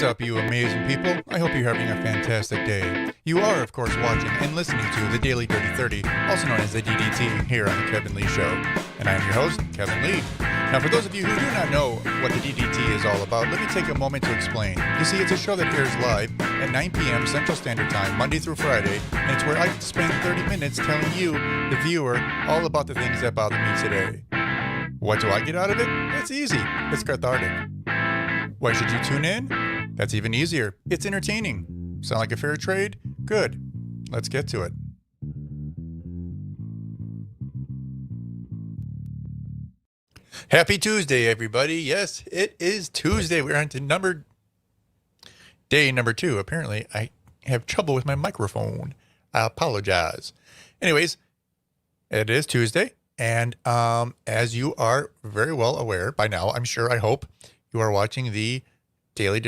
What's up, you amazing people? I hope you're having a fantastic day. You are, of course, watching and listening to the Daily Dirty 30, also known as the DDT, here on the Kevin Lee Show. And I'm your host, Kevin Lee. Now, for those of you who do not know what the DDT is all about, let me take a moment to explain. You see, it's a show that airs live at 9 p.m. Central Standard Time, Monday through Friday, and it's where I spend 30 minutes telling you, the viewer, all about the things that bother me today. What do I get out of it? It's easy. It's cathartic. Why should you tune in? That's even easier. It's entertaining. Sound like a fair trade? Good. Let's get to it. Happy Tuesday, everybody. Yes, it is Tuesday. We're on to day number 2. Apparently, I have trouble with my microphone. I apologize. Anyways, it is Tuesday. And as you are very well aware by now, I'm sure, I hope, you are watching the Daily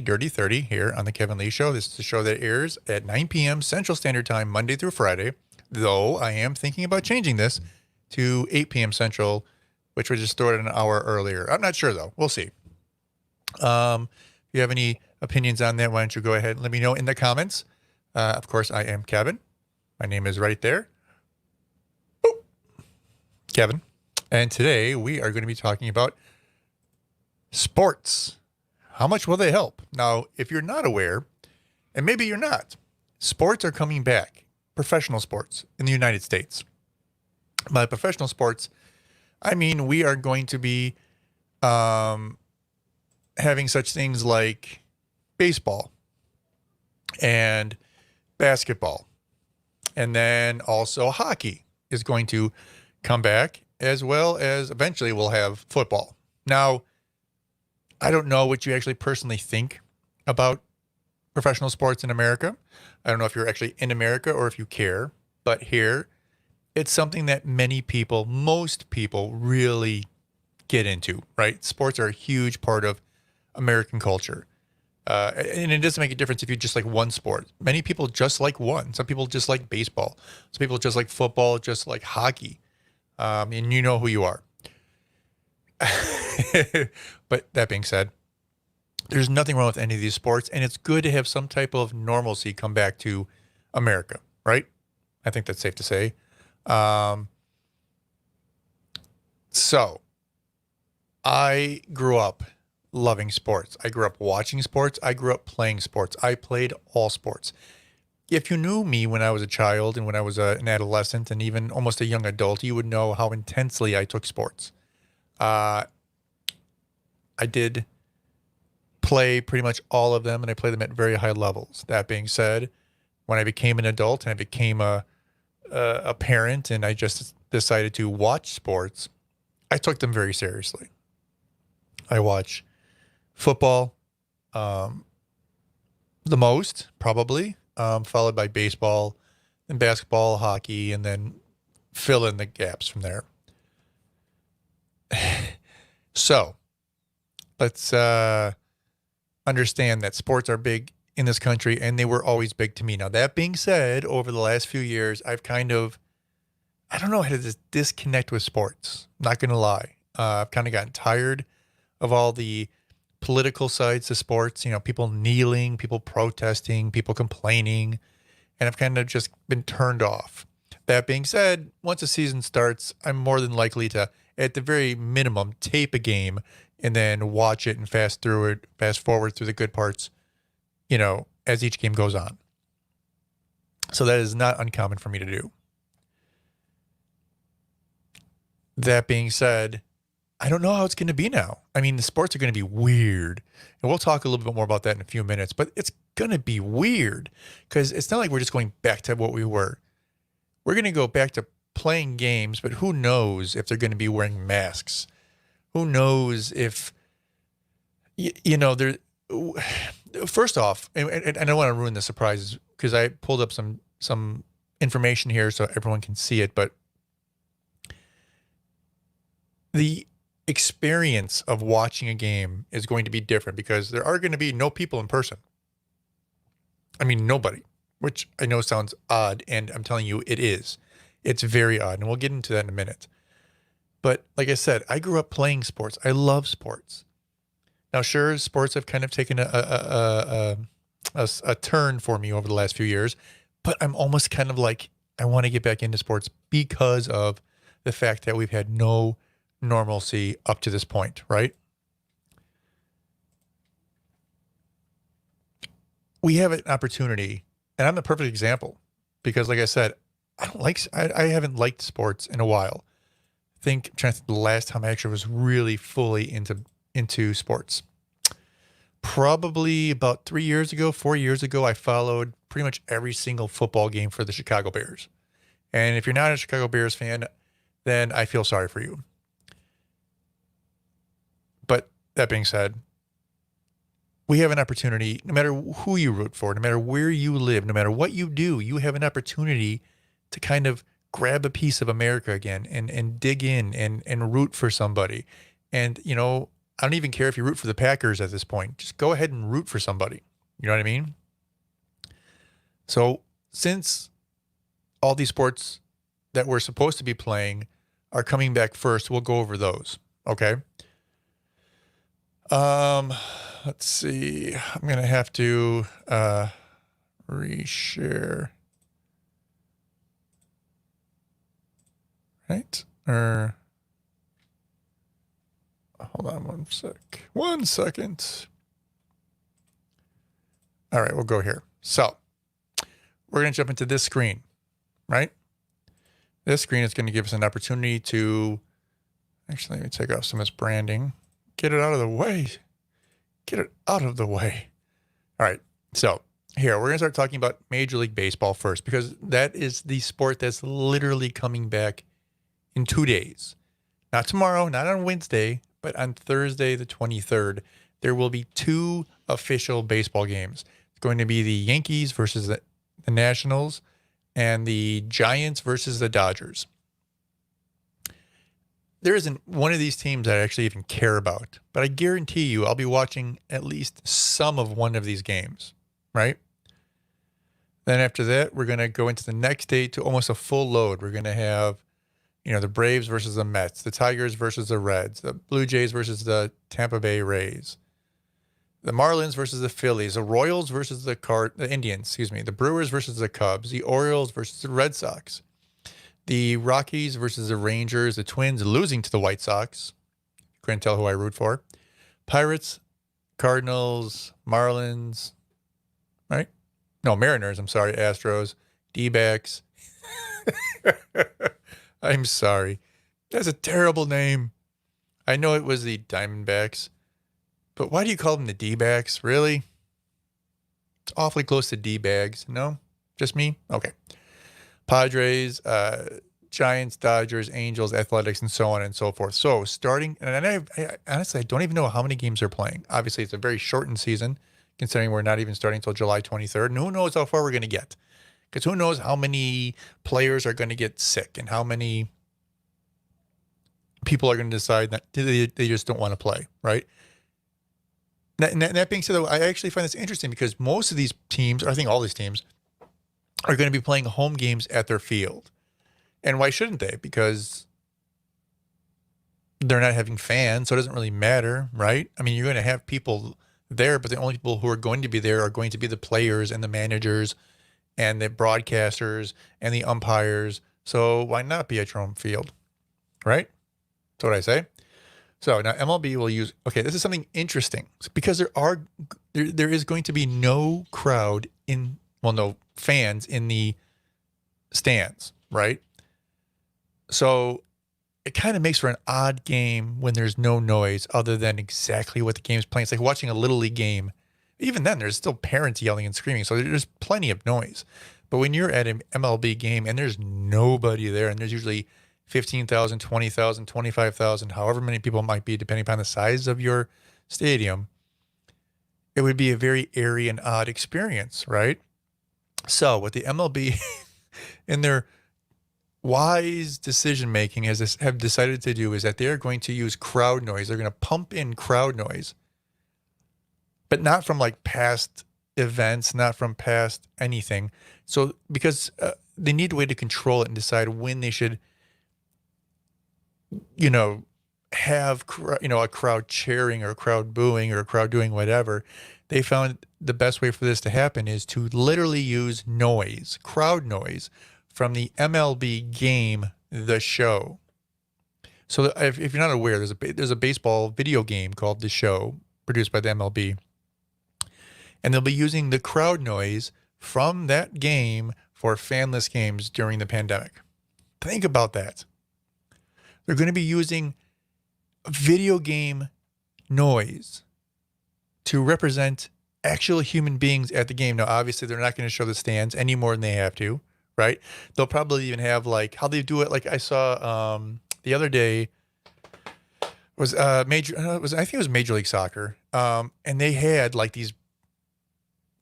Dirty 30 here on the Kevin Lee Show. This is the show that airs at 9 p.m. Central Standard Time, Monday through Friday, though I am thinking about changing this to 8 p.m. Central, which would just throw it an hour earlier. I'm not sure, though. We'll see. If you have any opinions on that, why don't you go ahead and let me know in the comments. Of course, I am Kevin. My name is right there. Boop. Kevin. And today we are going to be talking about sports. How much will they help? Now, if you're not aware, and maybe you're not, sports are coming back. Professional sports in the United States. By professional sports, I mean we are going to be having such things like baseball and basketball. And then also hockey is going to come back, as well as eventually we'll have football. Now, I don't know what you actually personally think about professional sports in America. I don't know if you're actually in America or if you care, but here it's something that many people, most people really get into, right? Sports are a huge part of American culture. And it doesn't make a difference if you just like one sport. Many people just like one. Some people just like baseball. Some people just like football, just like hockey. And you know who you are. But that being said, there's nothing wrong with any of these sports, and it's good to have some type of normalcy come back to America, right? I think that's safe to say. So I grew up loving sports. I grew up watching sports. I grew up playing sports. I played all sports. If you knew me when I was a child and when I was an adolescent and even almost a young adult, you would know how intensely I took sports. I did play pretty much all of them, and I played them at very high levels. That being said, when I became an adult and I became a parent and I just decided to watch sports, I took them very seriously. I watch football the most, probably, followed by baseball, and basketball, hockey, and then fill in the gaps from there. So let's understand that sports are big in this country, and they were always big to me. Now, that being said, over the last few years, I've I don't know how to disconnect with sports. Not going to lie. I've kind of gotten tired of all the political sides to sports, people kneeling, people protesting, people complaining, and I've kind of just been turned off. That being said, once a season starts, I'm more than likely to, at the very minimum, tape a game and then watch it and fast forward through the good parts, as each game goes on. So that is not uncommon for me to do. That being said, I don't know how it's going to be now. I mean, the sports are going to be weird. And we'll talk a little bit more about that in a few minutes. But it's going to be weird because it's not like we're just going back to what we were. We're going to go back to playing games, but who knows if they're going to be wearing masks? Who knows if, they're... First off, and I don't want to ruin the surprises because I pulled up some information here so everyone can see it, but the experience of watching a game is going to be different because there are going to be no people in person. I mean, nobody, which I know sounds odd, and I'm telling you it is. It's very odd, and we'll get into that in a minute. But like I said, I grew up playing sports. I love sports. Now, sure, sports have kind of taken a turn for me over the last few years, but I'm almost kind of like, I want to get back into sports because of the fact that we've had no normalcy up to this point, right? We have an opportunity, and I'm the perfect example because, like I said, I haven't liked sports in a while. I'm trying to think the last time I actually was really fully into sports. Probably about 3 years ago, 4 years ago, I followed pretty much every single football game for the Chicago Bears. And if you're not a Chicago Bears fan, then I feel sorry for you. But that being said, we have an opportunity, no matter who you root for, no matter where you live, no matter what you do, you have an opportunity to kind of grab a piece of America again and dig in and root for somebody. And, I don't even care if you root for the Packers at this point. Just go ahead and root for somebody. You know what I mean? So since all these sports that we're supposed to be playing are coming back first, we'll go over those. Okay. Let's see. I'm going to have to reshare. Right? Or hold on one sec. 1 second. All right, we'll go here. So we're going to jump into this screen, right? This screen is going to give us an opportunity to actually, let me take off some of this branding. Get it out of the way. Get it out of the way. All right. So here, we're going to start talking about Major League Baseball first, because that is the sport that's literally coming back in 2 days. Not tomorrow, not on Wednesday, but on Thursday, the 23rd, there will be 2 official baseball games. It's going to be the Yankees versus the Nationals and the Giants versus the Dodgers. There isn't one of these teams that I actually even care about, but I guarantee you I'll be watching at least some of one of these games, right? Then after that, we're going to go into the next day to almost a full load. We're going to have, the Braves versus the Mets, the Tigers versus the Reds, the Blue Jays versus the Tampa Bay Rays, the Marlins versus the Phillies, the Royals versus the Indians, the Brewers versus the Cubs, the Orioles versus the Red Sox, the Rockies versus the Rangers, the Twins losing to the White Sox. Couldn't tell who I root for. Pirates, Cardinals, Marlins, right? No, Mariners, I'm sorry, Astros, D-backs. I'm sorry. That's a terrible name. I know it was the Diamondbacks, but why do you call them the D-backs? Really? It's awfully close to D-bags. No? Just me? Okay. Padres, Giants, Dodgers, Angels, Athletics, and so on and so forth. So starting, and I honestly, I don't even know how many games they're playing. Obviously, it's a very shortened season, considering we're not even starting until July 23rd. And who knows how far we're going to get? Because who knows how many players are going to get sick and how many people are going to decide that they just don't want to play, right? That being said, though, I actually find this interesting because most of these teams, I think all these teams, are going to be playing home games at their field. And why shouldn't they? Because they're not having fans, so it doesn't really matter, right? I mean, you're going to have people there, but the only people who are going to be there are going to be the players and the managers and the broadcasters and the umpires. So why not be at your home field, right? That's what I say. So now MLB will use, okay, this is something interesting because there is going to be no fans in the stands, right? So it kind of makes for an odd game when there's no noise other than exactly what the game's playing. It's like watching a Little League game. Even then, there's still parents yelling and screaming, so there's plenty of noise. But when you're at an MLB game and there's nobody there, and there's usually 15,000, 20,000, 25,000, however many people it might be, depending upon the size of your stadium, it would be a very airy and odd experience, right? So what the MLB in their wise decision-making have decided to do is that they're going to use crowd noise. They're going to pump in crowd noise, but not from like past events, not from past anything. So because they need a way to control it and decide when they should, have a crowd cheering or a crowd booing or a crowd doing whatever. They found the best way for this to happen is to literally use noise, crowd noise, from the MLB game, The Show. So if you're not aware, there's a baseball video game called The Show, produced by the MLB, and they'll be using the crowd noise from that game for fanless games during the pandemic. Think about that. They're going to be using video game noise to represent actual human beings at the game. Now, obviously, they're not going to show the stands any more than they have to, right? They'll probably even have like how they do it. Like I saw the other day was I think it was Major League Soccer, and they had like these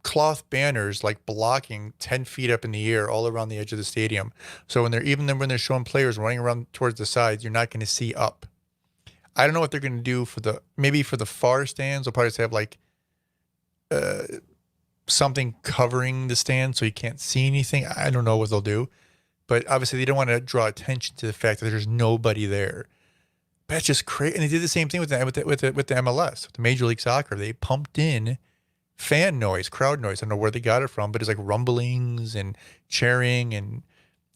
cloth banners like blocking 10 feet up in the air all around the edge of the stadium. So when they're showing players running around towards the sides, you're not going to see up. I don't know what they're going to do for the far stands. They'll probably just have like something covering the stand so you can't see anything. I don't know what they'll do, but obviously they don't want to draw attention to the fact that there's nobody there. But that's just crazy. And they did the same thing with the MLS, with the Major League Soccer. They pumped in fan noise, crowd noise. I don't know where they got it from, but it's like rumblings and cheering, and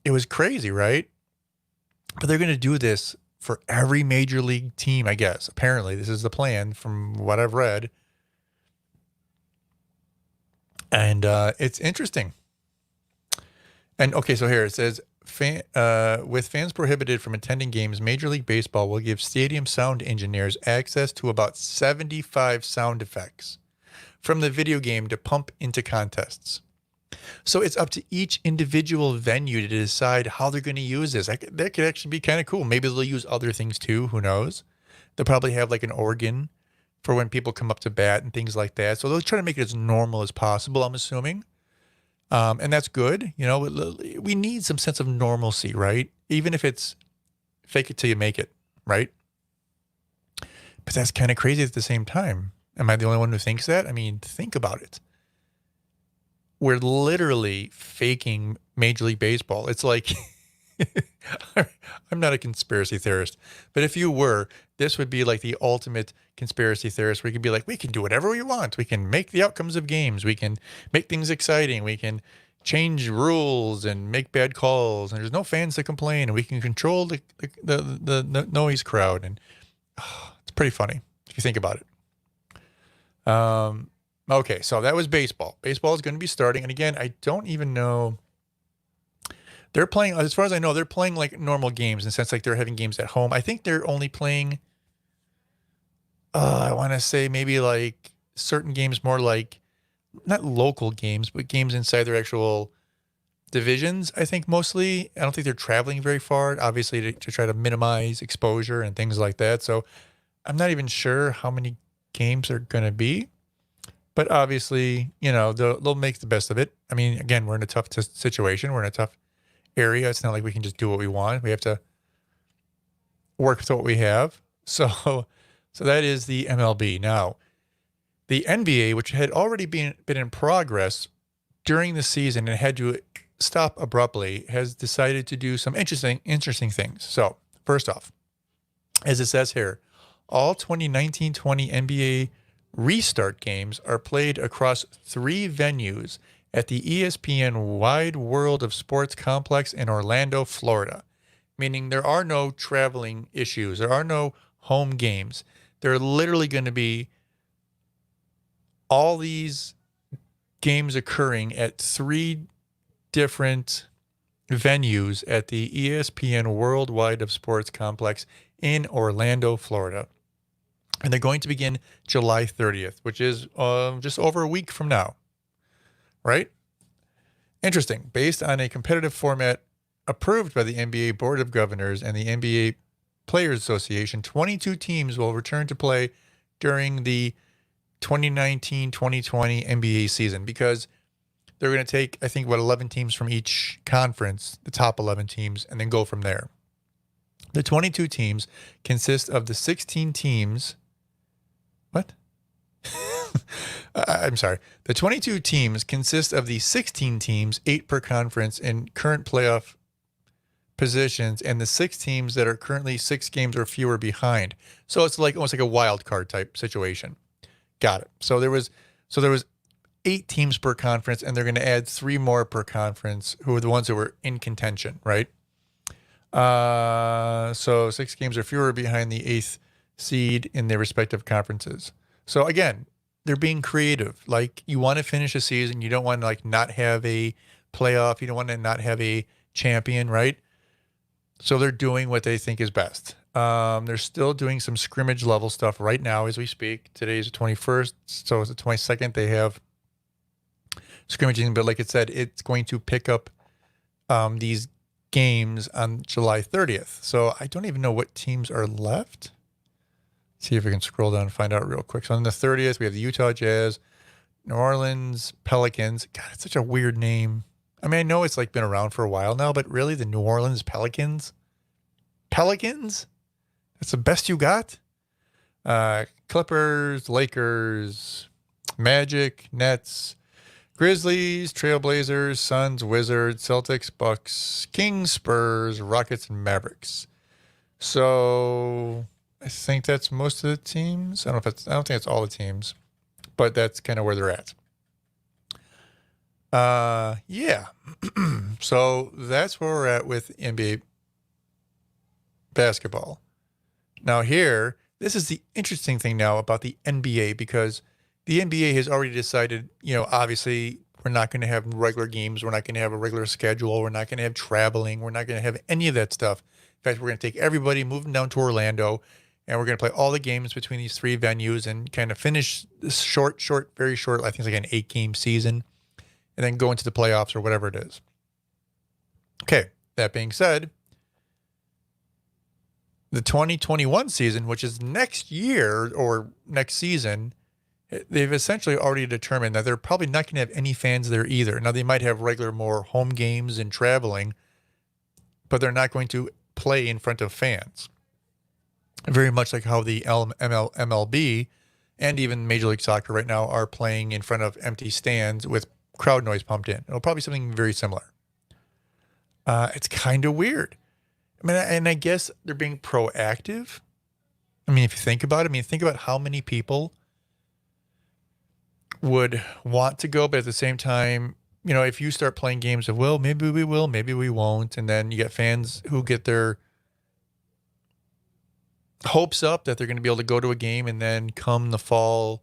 it was crazy, right? But they're going to do this for every major league team, I guess. Apparently, this is the plan from what I've read. And it's interesting. And okay, so here it says, with fans prohibited from attending games, Major League Baseball will give stadium sound engineers access to about 75 sound effects from the video game to pump into contests. So it's up to each individual venue to decide how they're going to use this. That could actually be kind of cool. Maybe they'll use other things too. Who knows? They'll probably have like an organ for when people come up to bat and things like that. So they'll try to make it as normal as possible, I'm assuming. And that's good. You know, we need some sense of normalcy, right? Even if it's fake it till you make it, right? But that's kind of crazy at the same time. Am I the only one who thinks that? I mean, think about it. We're literally faking Major League Baseball. It's like, I'm not a conspiracy theorist, but if you were, this would be like the ultimate conspiracy theorist where you could be like, we can do whatever we want. We can make the outcomes of games. We can make things exciting. We can change rules and make bad calls. And there's no fans to complain. And we can control the noise crowd. And it's pretty funny if you think about it. Okay, so that was baseball. Baseball is going to be starting. And again, I don't even know. They're playing, as far as I know, they're playing like normal games in the sense like they're having games at home. I think they're only playing, I want to say maybe like certain games more like, not local games, but games inside their actual divisions, I think mostly. I don't think they're traveling very far, obviously to try to minimize exposure and things like that. So I'm not even sure how many games are going to be. But obviously, you know, they'll make the best of it. I mean, again, we're in a tough situation. We're in a tough area. It's not like we can just do what we want. We have to work with what we have. So that is the MLB. Now, the NBA, which had already been in progress during the season and had to stop abruptly, has decided to do some interesting things. So, first off, as it says here, all 2019-20 NBA restart games are played across 3 venues at the ESPN Wide World of Sports Complex in Orlando, Florida, meaning there are no traveling issues. There are no home games. There are literally going to be all these games occurring at 3 different venues at the ESPN Worldwide of Sports Complex in Orlando, Florida. And they're going to begin July 30th, which is just over a week from now, right? Interesting. Based on a competitive format approved by the NBA Board of Governors and the NBA Players Association, 22 teams will return to play during the 2019-2020 NBA season because they're going to take, I think, 11 teams from each conference, the top 11 teams, and then go from there. The 22 teams consist of the 16 teams. What? I'm sorry. The 22 teams consist of the 16 teams, 8 per conference, in current playoff positions and the 6 teams that are currently 6 games or fewer behind. So it's like almost like a wild card type situation. Got it. So there was 8 teams per conference, and they're going to add 3 more per conference who are the ones that were in contention, right? So 6 games or fewer behind the 8th seed in their respective conferences. So again, they're being creative. Like, you want to finish a season. You don't want to like not have a playoff. You don't want to not have a champion, right? So they're doing what they think is best. They're still doing some scrimmage level stuff right now as we speak. Today's the 21st. So it's the 22nd. They have scrimmaging, but like it said, it's going to pick up these games on July 30th. So I don't even know what teams are left. See if we can scroll down and find out real quick. So on the 30th, we have the Utah Jazz, New Orleans Pelicans. God, it's such a weird name. I mean, I know it's like been around for a while now, but really, the New Orleans Pelicans? Pelicans? That's the best you got? Clippers, Lakers, Magic, Nets, Grizzlies, Trailblazers, Suns, Wizards, Celtics, Bucks, Kings, Spurs, Rockets, and Mavericks. So I think that's most of the teams. I don't think it's all the teams, but that's kind of where they're at. Yeah. So that's where we're at with NBA basketball. Now here, this is the interesting thing now about the NBA, because the NBA has already decided, obviously we're not going to have regular games. We're not going to have a regular schedule. We're not going to have traveling. We're not going to have any of that stuff. In fact, we're going to take everybody, move them down to Orlando, and we're going to play all the games between these 3 venues and kind of finish this very short, I think it's like an 8-game season, and then go into the playoffs or whatever it is. Okay, that being said, the 2021 season, which is next year or next season, they've essentially already determined that they're probably not going to have any fans there either. Now, they might have regular more home games and traveling, but they're not going to play in front of fans. Very much like how the MLB and even Major League Soccer right now are playing in front of empty stands with crowd noise pumped in. It'll probably be something very similar. It's kind of weird. I mean, and I guess they're being proactive. I mean, if you think about it, think about how many people would want to go, but at the same time, if you start playing games of, well, maybe we will, maybe we won't, and then you get fans who get their hopes up that they're going to be able to go to a game, and then come the fall,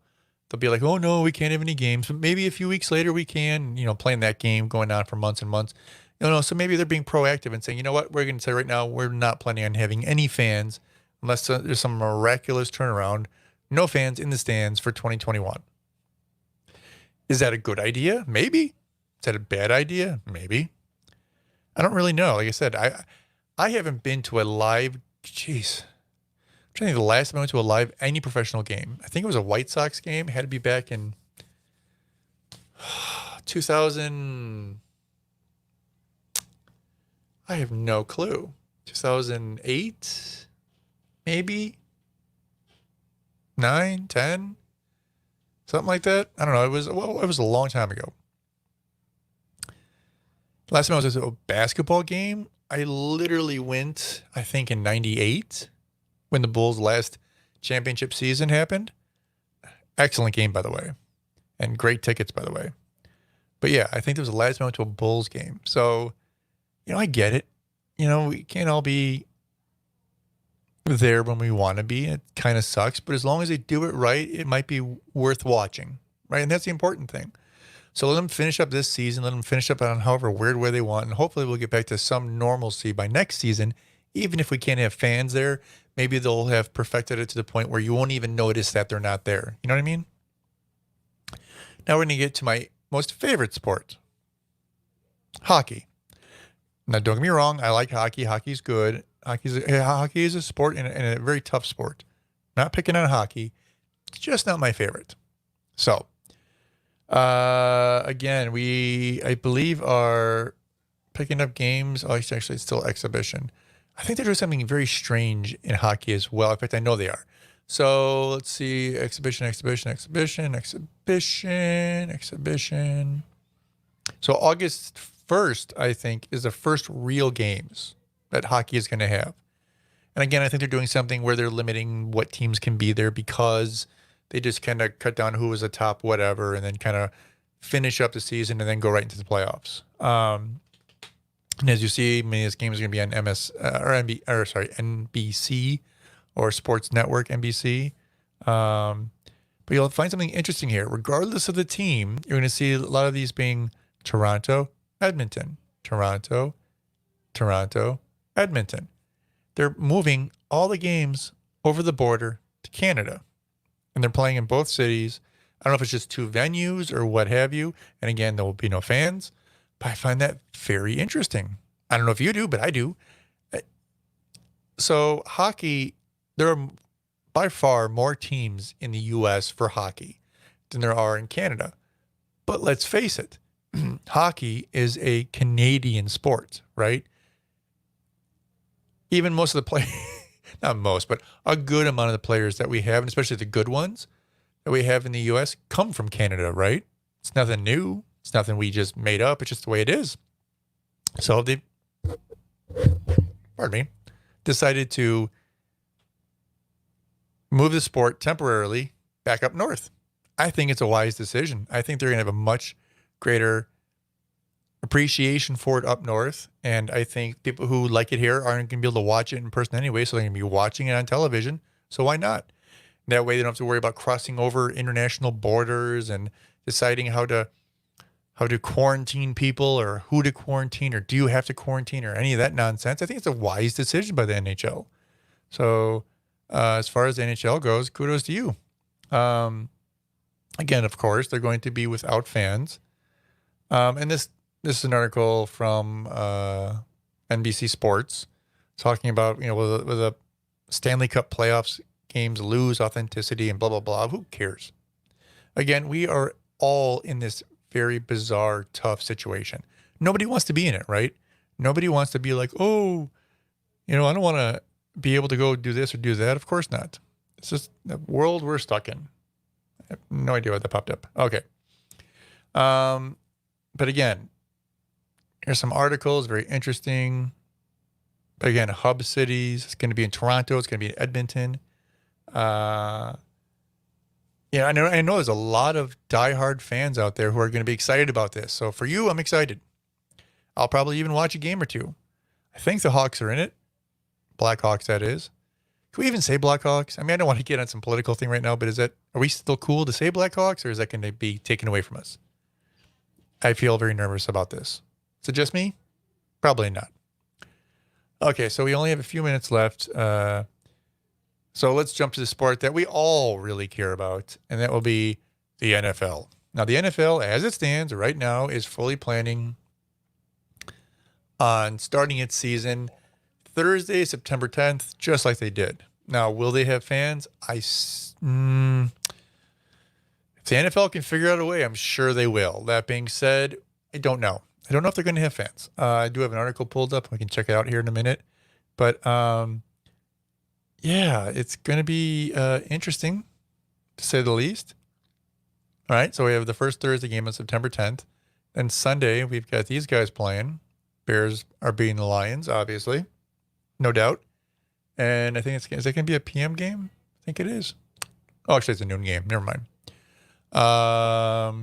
they'll be like, oh no, we can't have any games, but maybe a few weeks later we can, playing that game going on for months and months. So maybe they're being proactive and saying, you know what, we're going to say right now, we're not planning on having any fans unless there's some miraculous turnaround. No fans in the stands for 2021. Is that a good idea? Maybe. Is that a bad idea? Maybe. I don't really know. Like I said, I haven't been to a live, I'm trying to think the last time I went to any professional game. I think it was a White Sox game. It had to be back in 2000. I have no clue. 2008, maybe 9, 10, something like that. I don't know. It was a long time ago. Last time I was at a basketball game, I literally went, I think in 98 when the Bulls' last championship season happened. Excellent game, by the way, and great tickets, by the way. But yeah, I think it was the last time I went to a Bulls game. So, I get it. We can't all be there when we want to be. It kind of sucks, but as long as they do it right, it might be worth watching, right? And that's the important thing. So let them finish up this season. Let them finish up on however weird way they want, and hopefully we'll get back to some normalcy by next season. Even if we can't have fans there, maybe they'll have perfected it to the point where you won't even notice that they're not there. You know what I mean? Now we're going to get to my most favorite sport, hockey. Now, don't get me wrong. I like hockey. Hockey's good. Hockey is a sport and a very tough sport. Not picking on hockey. It's just not my favorite. So, again, I believe, are picking up games. Oh, it's actually still exhibition. I think they're doing something very strange in hockey as well. In fact, I know they are. So let's see. Exhibition. So August 1st, I think, is the first real games. that hockey is going to have. And again, I think they're doing something where they're limiting what teams can be there because they just kind of cut down who was the top whatever and then kind of finish up the season and then go right into the playoffs. And as you see, many of these games are going to be on NBC or Sports Network NBC. But you'll find something interesting here. Regardless of the team, you're going to see a lot of these being Toronto, Edmonton, Toronto, Edmonton. They're moving all the games over the border to Canada. And they're playing in both cities. I don't know if it's just two venues or what have you. And again, there will be no fans. But I find that very interesting. I don't know if you do, but I do. So hockey, there are by far more teams in the U.S. for hockey than there are in Canada. But let's face it, hockey is a Canadian sport, right? Even most of the players, not most, but a good amount of the players that we have, and especially the good ones that we have in the U.S., come from Canada, right? It's nothing new. It's nothing we just made up. It's just the way it is. So they, decided to move the sport temporarily back up north. I think it's a wise decision. I think they're going to have a much greater appreciation for it up north. And I think people who like it here aren't going to be able to watch it in person anyway. So they're going to be watching it on television. So why not? That way they don't have to worry about crossing over international borders and deciding how to quarantine people or who to quarantine or do you have to quarantine or any of that nonsense. I think it's a wise decision by the NHL. So as far as the NHL goes, kudos to you. Again, of course, they're going to be without fans. And this is an article from NBC Sports talking about, will the Stanley Cup Playoffs games lose authenticity and blah, blah, blah. Who cares? Again, we are all in this very bizarre, tough situation. Nobody wants to be in it, right? Nobody wants to be like, oh, I don't want to be able to go do this or do that. Of course not. It's just the world we're stuck in. I have no idea why that popped up. Okay. But again, here's some articles, very interesting. But again, hub cities. It's going to be in Toronto. It's going to be in Edmonton. Yeah, I know there's a lot of diehard fans out there who are going to be excited about this. So for you, I'm excited. I'll probably even watch a game or two. I think the Hawks are in it. Blackhawks, that is. Can we even say Blackhawks? I mean, I don't want to get on some political thing right now, but are we still cool to say Blackhawks, or is that going to be taken away from us? I feel very nervous about this. Is it just me? Probably not. Okay, so we only have a few minutes left. So let's jump to the sport that we all really care about, and that will be the NFL. Now, the NFL, as it stands right now, is fully planning on starting its season Thursday, September 10th, just like they did. Now, will they have fans? If the NFL can figure out a way, I'm sure they will. That being said, I don't know. I don't know if they're going to have fans. I do have an article pulled up. We can check it out here in a minute. But yeah, it's going to be interesting, to say the least. All right, so we have the first Thursday game on September 10th. Then Sunday, we've got these guys playing. Bears are beating the Lions, obviously. No doubt. And I think is it going to be a PM game? I think it is. Oh, actually, it's a noon game. Never mind. Yeah,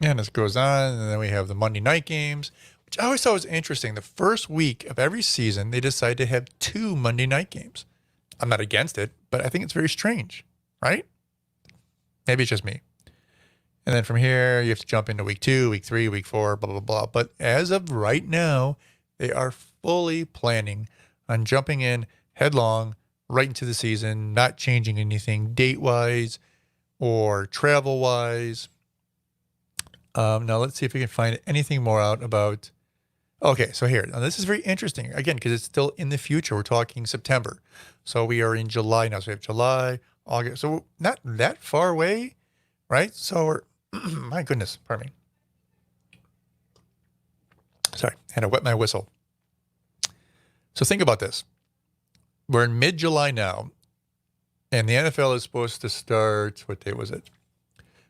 and this goes on. And then we have the Monday night games, which I always thought was interesting. The first week of every season, they decide to have 2 Monday night games. I'm not against it, but I think it's very strange, right? Maybe it's just me. And then from here, you have to jump into week 2, week 3, week 4, blah, blah, blah. But as of right now, they are fully planning on jumping in headlong right into the season, not changing anything date-wise or travel-wise. Now, let's see if we can find anything more out about... Okay, so here. Now, this is very interesting, again, because it's still in the future. We're talking September. So we are in July now. So we have July, August. So not that far away, right? So we're... my goodness, pardon me. Sorry, I had to wet my whistle. So think about this. We're in mid-July now, and the NFL is supposed to start, what day was it?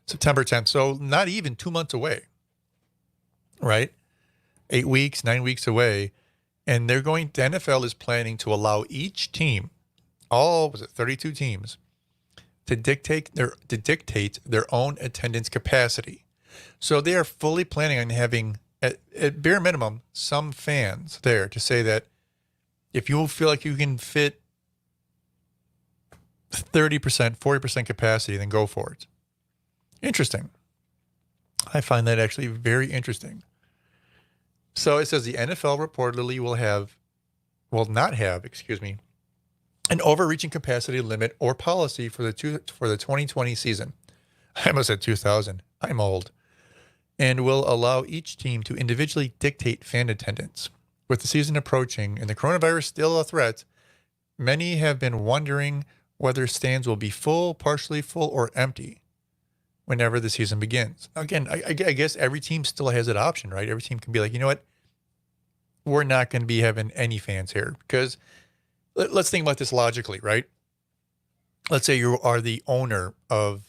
September 10th. So not even 2 months away, right? 8 weeks, 9 weeks away. And the NFL is planning to allow each team, 32 teams, to dictate their own attendance capacity. So they are fully planning on having, at bare minimum, some fans there to say that if you feel like you can fit 30%, 40% capacity, then go for it. Interesting. I find that actually very interesting. So it says the NFL reportedly will not have, an overreaching capacity limit or policy for the 2020 season. I almost said 2000. I'm old. And will allow each team to individually dictate fan attendance. With the season approaching and the coronavirus still a threat, many have been wondering whether stands will be full, partially full, or empty whenever the season begins. Again, I guess every team still has that option, right? Every team can be like, you know what? We're not going to be having any fans here. Because let's think about this logically, right? Let's say you are the owner of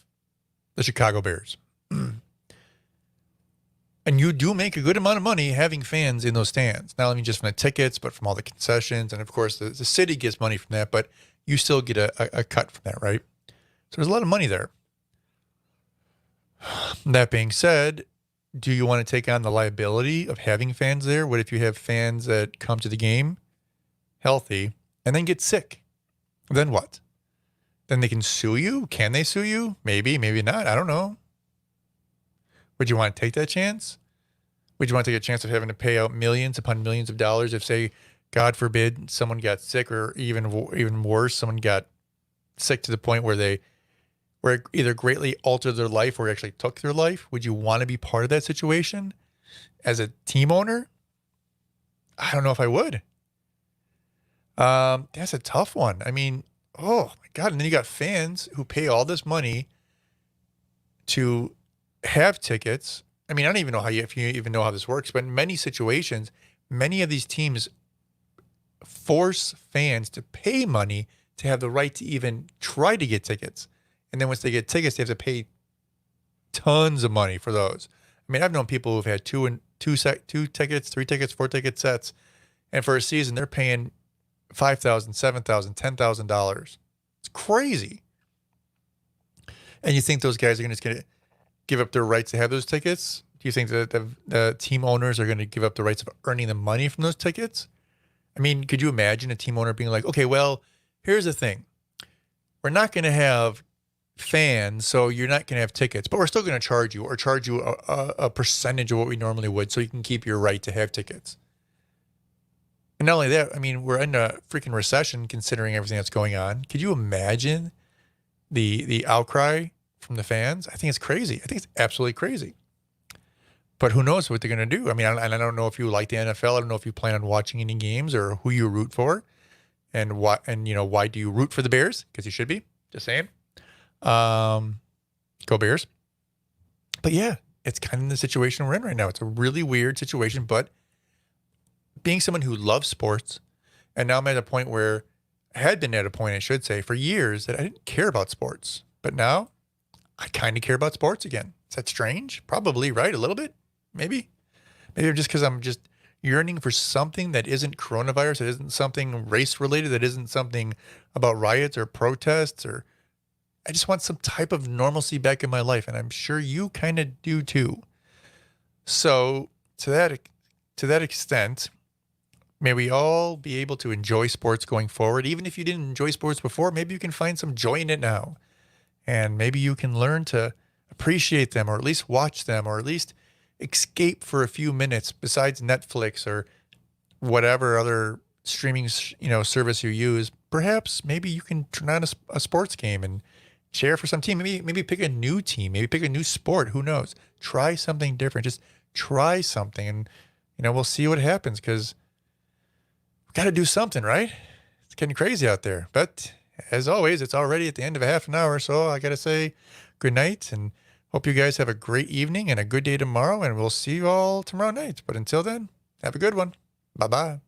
the Chicago Bears. And you do make a good amount of money having fans in those stands. Not only just from the tickets, but from all the concessions. And of course, the city gets money from that, but you still get a cut from that, right? So there's a lot of money there. That being said, do you want to take on the liability of having fans there? What if you have fans that come to the game healthy and then get sick? Then what? Then they can sue you? Can they sue you? Maybe, maybe not. I don't know. Would you want to take that chance? Would you want to take a chance of having to pay out millions upon millions of dollars if, say, God forbid, someone got sick, or even worse, someone got sick to the point where it either greatly altered their life or actually took their life? Would you want to be part of that situation as a team owner? I don't know if I would. That's a tough one. I mean, oh my God. And then you got fans who pay all this money to have tickets. I mean, I don't even know if you even know how this works, but in many situations, many of these teams force fans to pay money to have the right to even try to get tickets. And then once they get tickets, they have to pay tons of money for those. I mean, I've known people who've had two tickets, 3 tickets, 4 ticket sets, and for a season they're paying $5,000, $7,000, $10,000. It's crazy. And you think those guys are going to give up their rights to have those tickets? Do you think that the team owners are going to give up the rights of earning the money from those tickets? I mean, could you imagine a team owner being like, okay, well, here's the thing. We're not going to have fans, so you're not going to have tickets, but we're still going to charge you a percentage of what we normally would so you can keep your right to have tickets. And not only that, I mean, we're in a freaking recession considering everything that's going on. Could you imagine the outcry from the fans? I think it's crazy. I think it's absolutely crazy. But who knows what they're going to do? I mean, I don't know if you like the NFL. I don't know if you plan on watching any games or who you root for, and why do you root for the Bears? Because you should be. Just saying. Go Bears. But yeah, it's kind of the situation we're in right now. It's a really weird situation, but being someone who loves sports, and now I'm at a point where I had been at a point, I should say, for years that I didn't care about sports. But now I kind of care about sports again. Is that strange? Probably, right? A little bit, maybe. Maybe just because I'm just yearning for something that isn't coronavirus, that isn't something race related, that isn't something about riots or protests, or I just want some type of normalcy back in my life. And I'm sure you kind of do too. So to that extent, may we all be able to enjoy sports going forward. Even if you didn't enjoy sports before, maybe you can find some joy in it now. And maybe you can learn to appreciate them, or at least watch them, or at least escape for a few minutes besides Netflix or whatever other streaming, service you use. Perhaps maybe you can turn on a sports game and cheer for some team. Maybe pick a new team, maybe pick a new sport. Who knows? Try something different. Just try something, and we'll see what happens, because we've got to do something, right? It's getting crazy out there. But as always, it's already at the end of a half an hour, so I got to say good night, and hope you guys have a great evening and a good day tomorrow, and we'll see you all tomorrow night. But until then, have a good one. Bye-bye.